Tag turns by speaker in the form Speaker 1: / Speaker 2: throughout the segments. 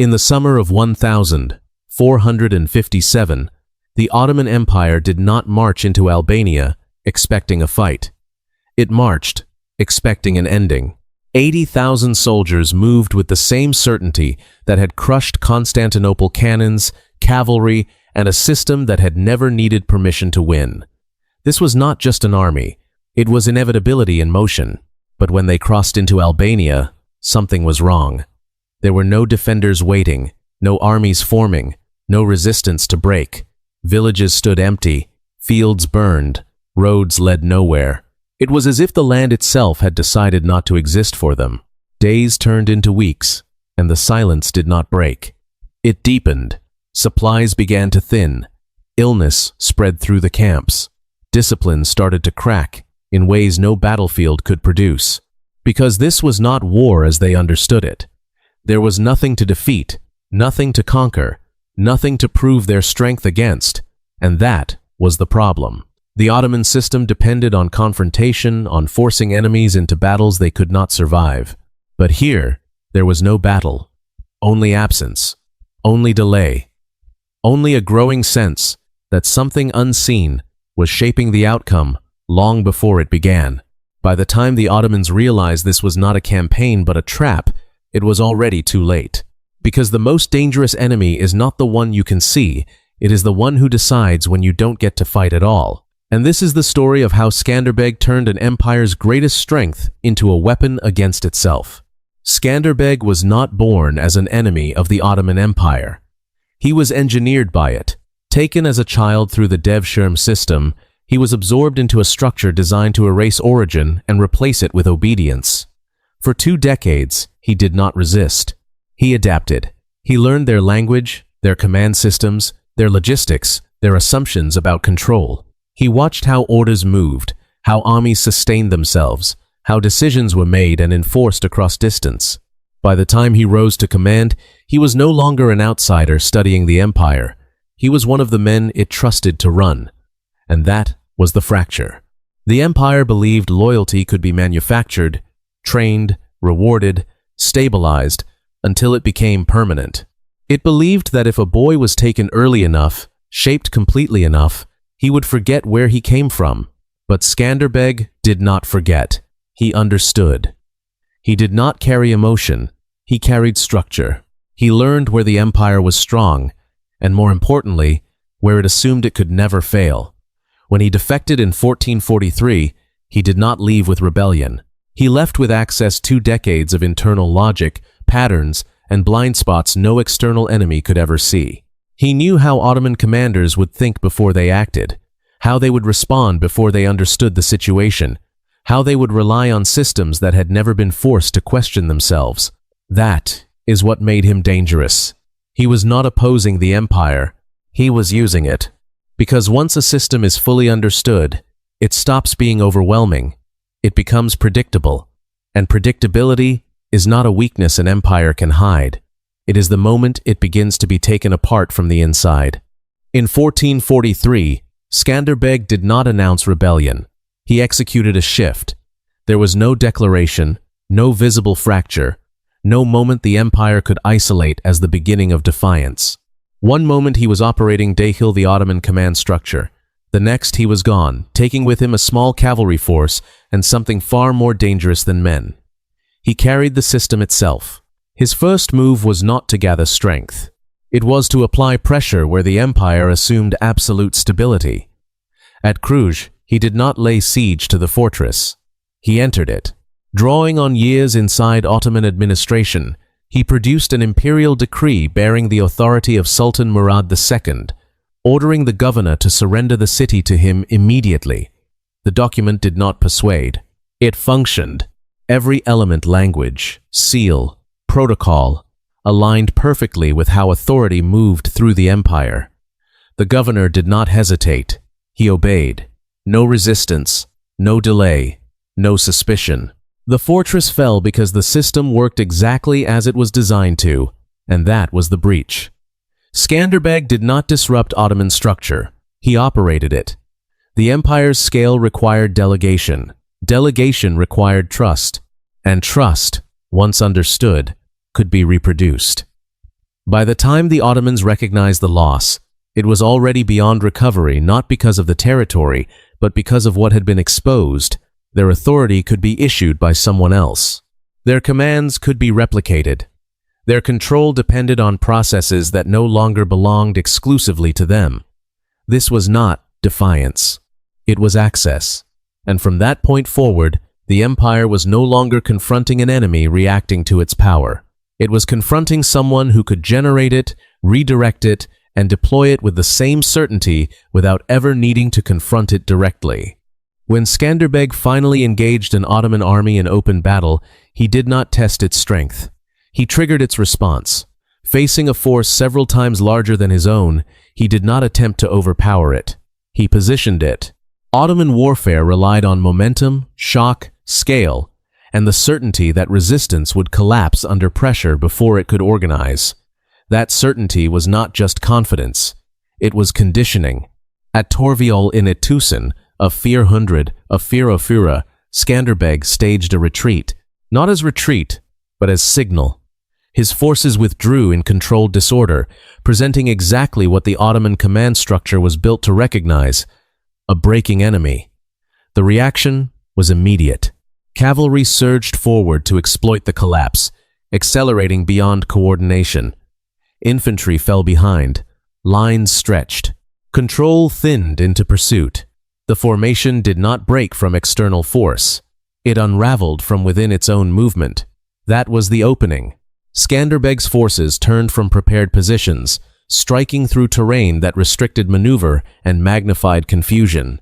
Speaker 1: In the summer of 1457, the Ottoman Empire did not march into Albania expecting a fight. It marched, expecting an ending. 80,000 soldiers moved with the same certainty that had crushed Constantinople cannons, cavalry, and a system that had never needed permission to win. This was not just an army, it was inevitability in motion. But when they crossed into Albania, something was wrong. There were no defenders waiting, no armies forming, no resistance to break. Villages stood empty, fields burned, roads led nowhere. It was as if the land itself had decided not to exist for them. Days turned into weeks, and the silence did not break. It deepened. Supplies began to thin. Illness spread through the camps. Discipline started to crack in ways no battlefield could produce. Because this was not war as they understood it. There was nothing to defeat, nothing to conquer, nothing to prove their strength against, and that was the problem. The Ottoman system depended on confrontation, on forcing enemies into battles they could not survive. But here, there was no battle, only absence, only delay, only a growing sense that something unseen was shaping the outcome long before it began. By the time the Ottomans realized this was not a campaign but a trap, it was already too late. Because the most dangerous enemy is not the one you can see, it is the one who decides when you don't get to fight at all. And this is the story of how Skanderbeg turned an empire's greatest strength into a weapon against itself. Skanderbeg was not born as an enemy of the Ottoman Empire. He was engineered by it. Taken as a child through the Devshirme system, he was absorbed into a structure designed to erase origin and replace it with obedience. For 2 decades, he did not resist. He adapted. He learned their language, their command systems, their logistics, their assumptions about control. He watched how orders moved, how armies sustained themselves, how decisions were made and enforced across distance. By the time he rose to command, he was no longer an outsider studying the empire. He was one of the men it trusted to run. And that was the fracture. The empire believed loyalty could be manufactured, trained, rewarded, stabilized, until it became permanent. It believed that if a boy was taken early enough, shaped completely enough, he would forget where he came from. But Skanderbeg did not forget. He understood. He did not carry emotion. He carried structure. He learned where the empire was strong, and more importantly, where it assumed it could never fail. When he defected in 1443, he did not leave with rebellion. He left with access 2 decades of internal logic, patterns, and blind spots no external enemy could ever see. He knew how Ottoman commanders would think before they acted, how they would respond before they understood the situation, how they would rely on systems that had never been forced to question themselves. That is what made him dangerous. He was not opposing the empire, he was using it. Because once a system is fully understood, it stops being overwhelming. It becomes predictable. And predictability is not a weakness an empire can hide. It is the moment it begins to be taken apart from the inside. In 1443, Skanderbeg did not announce rebellion. He executed a shift. There was no declaration, no visible fracture, no moment the empire could isolate as the beginning of defiance. One moment he was operating Devshirme, the Ottoman command structure. The next he was gone, taking with him a small cavalry force and something far more dangerous than men. He carried the system itself. His first move was not to gather strength. It was to apply pressure where the empire assumed absolute stability. At Krujë, he did not lay siege to the fortress. He entered it. Drawing on years inside Ottoman administration, he produced an imperial decree bearing the authority of Sultan Murad II, ordering the governor to surrender the city to him immediately. The document did not persuade. It functioned. Every element, language, seal, protocol, aligned perfectly with how authority moved through the empire. The governor did not hesitate. He obeyed. No resistance, no delay, no suspicion. The fortress fell because the system worked exactly as it was designed to, and that was the breach. Skanderbeg did not disrupt Ottoman structure. He operated it. The empire's scale required delegation. Delegation required trust. And trust, once understood, could be reproduced. By the time the Ottomans recognized the loss, it was already beyond recovery, not because of the territory, but because of what had been exposed. Their authority could be issued by someone else. Their commands could be replicated. Their control depended on processes that no longer belonged exclusively to them. This was not defiance. It was access. And from that point forward, the empire was no longer confronting an enemy reacting to its power. It was confronting someone who could generate it, redirect it, and deploy it with the same certainty without ever needing to confront it directly. When Skanderbeg finally engaged an Ottoman army in open battle, he did not test its strength. He triggered its response. Facing a force several times larger than his own, he did not attempt to overpower it. He positioned it. Ottoman warfare relied on momentum, shock, scale, and the certainty that resistance would collapse under pressure before it could organize. That certainty was not just confidence, it was conditioning. At Torvioll in Ettusen, of 400 of Fura, Skanderbeg staged a retreat, not as retreat, but as signal. His forces withdrew in controlled disorder, presenting exactly what the Ottoman command structure was built to recognize: a breaking enemy. The reaction was immediate. Cavalry surged forward to exploit the collapse, accelerating beyond coordination. Infantry fell behind. Lines stretched. Control thinned into pursuit. The formation did not break from external force. It unraveled from within its own movement. That was the opening. Skanderbeg's forces turned from prepared positions, striking through terrain that restricted maneuver and magnified confusion.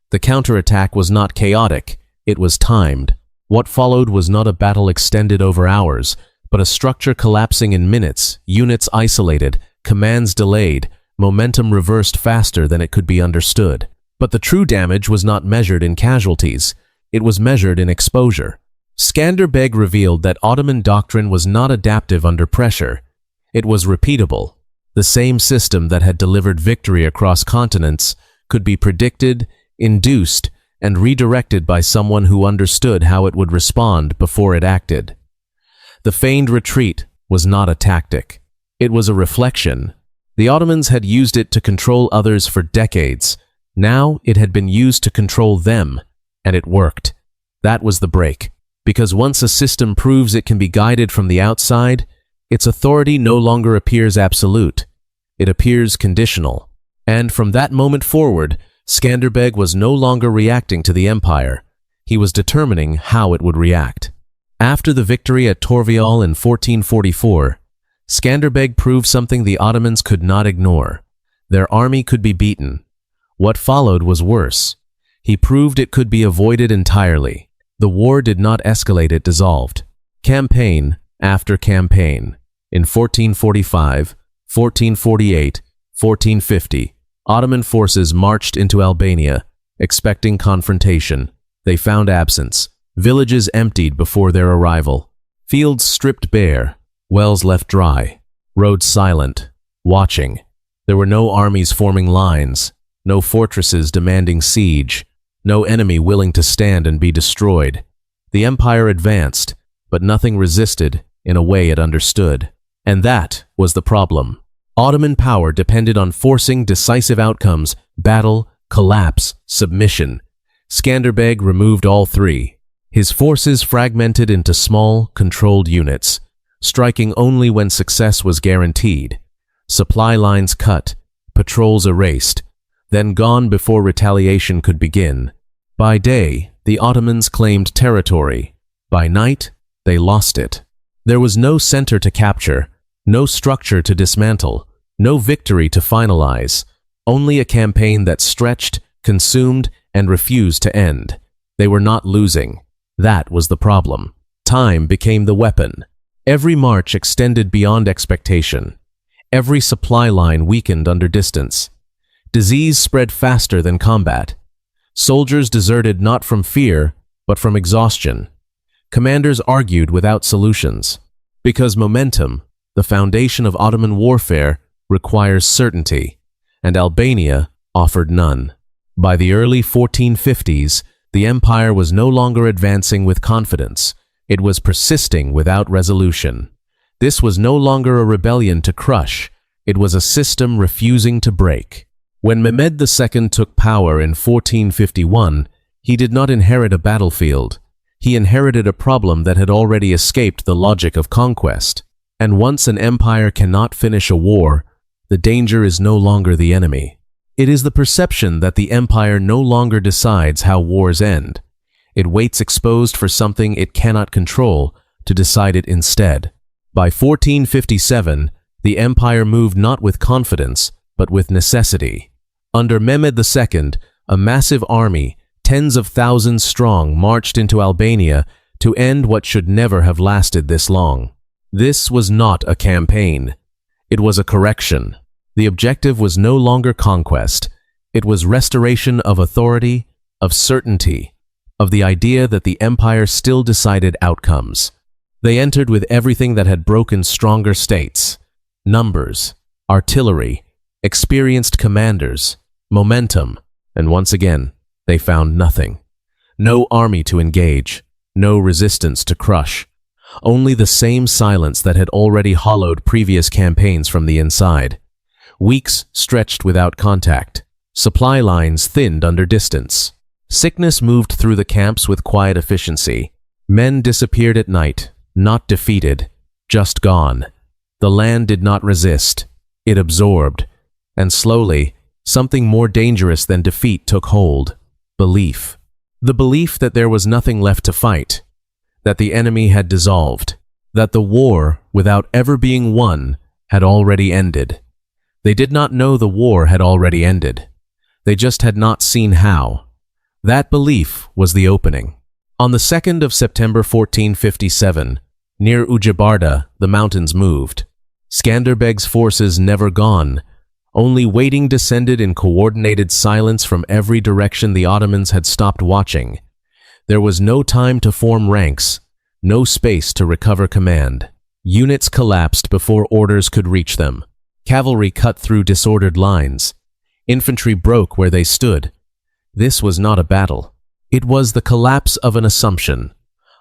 Speaker 1: The counterattack was not chaotic, it was timed. What followed was not a battle extended over hours, but a structure collapsing in minutes, units isolated, commands delayed, momentum reversed faster than it could be understood. But the true damage was not measured in casualties, it was measured in exposure. Skanderbeg revealed that Ottoman doctrine was not adaptive under pressure. It was repeatable. The same system that had delivered victory across continents could be predicted, induced, and redirected by someone who understood how it would respond before it acted. The feigned retreat was not a tactic. It was a reflection. The Ottomans had used it to control others for decades. Now it had been used to control them, and it worked. That was the break. Because once a system proves it can be guided from the outside, its authority no longer appears absolute. It appears conditional. And from that moment forward, Skanderbeg was no longer reacting to the empire. He was determining how it would react. After the victory at Torvioll in 1444, Skanderbeg proved something the Ottomans could not ignore. Their army could be beaten. What followed was worse. He proved it could be avoided entirely. The war did not escalate, it dissolved. Campaign after campaign. In 1445, 1448, 1450, Ottoman forces marched into Albania, expecting confrontation. They found absence. Villages emptied before their arrival. Fields stripped bare. Wells left dry. Roads silent. Watching. There were no armies forming lines. No fortresses demanding siege. No enemy willing to stand and be destroyed. The empire advanced, but nothing resisted in a way it understood. And that was the problem. Ottoman power depended on forcing decisive outcomes: battle, collapse, submission. Skanderbeg removed all three. His forces fragmented into small, controlled units, striking only when success was guaranteed. Supply lines cut, patrols erased, then gone before retaliation could begin. By day, the Ottomans claimed territory. By night, they lost it. There was no center to capture, no structure to dismantle, no victory to finalize, only a campaign that stretched, consumed, and refused to end. They were not losing. That was the problem. Time became the weapon. Every march extended beyond expectation. Every supply line weakened under distance. Disease spread faster than combat. Soldiers deserted not from fear, but from exhaustion. Commanders argued without solutions. Because momentum, the foundation of Ottoman warfare, requires certainty, and Albania offered none. By the early 1450s, the empire was no longer advancing with confidence. It was persisting without resolution. This was no longer a rebellion to crush, it was a system refusing to break. When Mehmed II took power in 1451, he did not inherit a battlefield. He inherited a problem that had already escaped the logic of conquest. And once an empire cannot finish a war, the danger is no longer the enemy. It is the perception that the empire no longer decides how wars end. It waits exposed for something it cannot control to decide it instead. By 1457, the empire moved not with confidence, but with necessity. Under Mehmed II, a massive army, tens of thousands strong, marched into Albania to end what should never have lasted this long. This was not a campaign. It was a correction. The objective was no longer conquest. It was restoration of authority, of certainty, of the idea that the empire still decided outcomes. They entered with everything that had broken stronger states: numbers, artillery, experienced commanders, momentum, and once again, they found nothing. No army to engage, no resistance to crush. Only the same silence that had already hollowed previous campaigns from the inside. Weeks stretched without contact. Supply lines thinned under distance. Sickness moved through the camps with quiet efficiency. Men disappeared at night, not defeated, just gone. The land did not resist. It absorbed. And slowly, something more dangerous than defeat took hold. Belief. The belief that there was nothing left to fight. That the enemy had dissolved. That the war, without ever being won, had already ended. They did not know the war had already ended. They just had not seen how. That belief was the opening. On the 2nd of September 1457, near Ujabarda, the mountains moved. Skanderbeg's forces never gone. Only waiting descended in coordinated silence from every direction. The Ottomans had stopped watching. There was no time to form ranks, no space to recover command. Units collapsed before orders could reach them. Cavalry cut through disordered lines. Infantry broke where they stood. This was not a battle. It was the collapse of an assumption.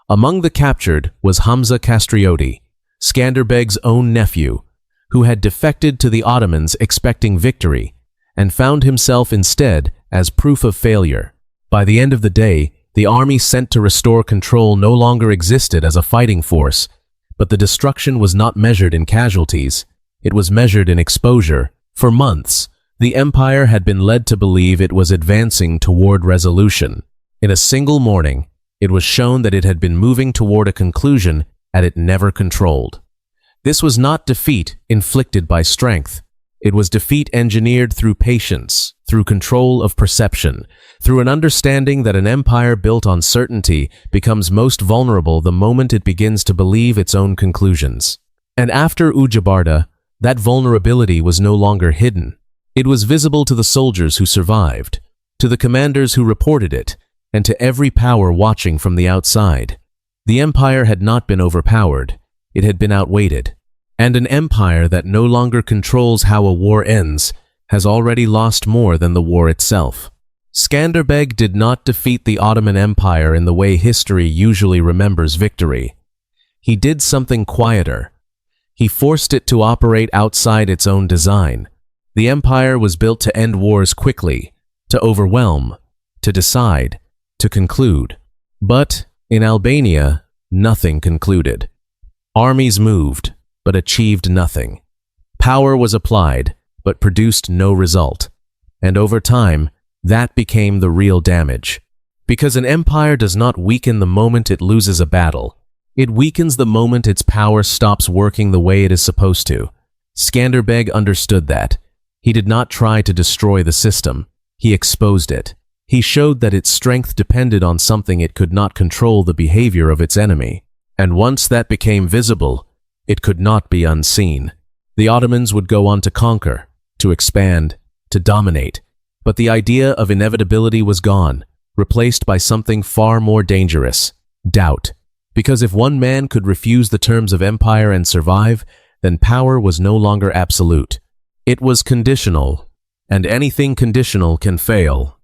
Speaker 1: Among the captured was Hamza Castrioti, Skanderbeg's own nephew, who had defected to the Ottomans expecting victory, and found himself instead as proof of failure. By the end of the day, the army sent to restore control no longer existed as a fighting force, but the destruction was not measured in casualties. It was measured in exposure. For months, the empire had been led to believe it was advancing toward resolution. In a single morning, it was shown that it had been moving toward a conclusion that it never controlled. This was not defeat inflicted by strength. It was defeat engineered through patience, through control of perception, through an understanding that an empire built on certainty becomes most vulnerable the moment it begins to believe its own conclusions. And after Ujabarda, that vulnerability was no longer hidden. It was visible to the soldiers who survived, to the commanders who reported it, and to every power watching from the outside. The empire had not been overpowered. It had been outweighted. And an empire that no longer controls how a war ends has already lost more than the war itself. Skanderbeg did not defeat the Ottoman Empire in the way history usually remembers victory. He did something quieter. He forced it to operate outside its own design. The empire was built to end wars quickly, to overwhelm, to decide, to conclude. But in Albania, nothing concluded. Armies moved, but achieved nothing. Power was applied, but produced no result. And over time, that became the real damage. Because an empire does not weaken the moment it loses a battle. It weakens the moment its power stops working the way it is supposed to. Skanderbeg understood that. He did not try to destroy the system. He exposed it. He showed that its strength depended on something it could not control: the behavior of its enemy. And once that became visible, it could not be unseen. The Ottomans would go on to conquer, to expand, to dominate. But the idea of inevitability was gone, replaced by something far more dangerous: doubt. Because if one man could refuse the terms of empire and survive, then power was no longer absolute. It was conditional, and anything conditional can fail.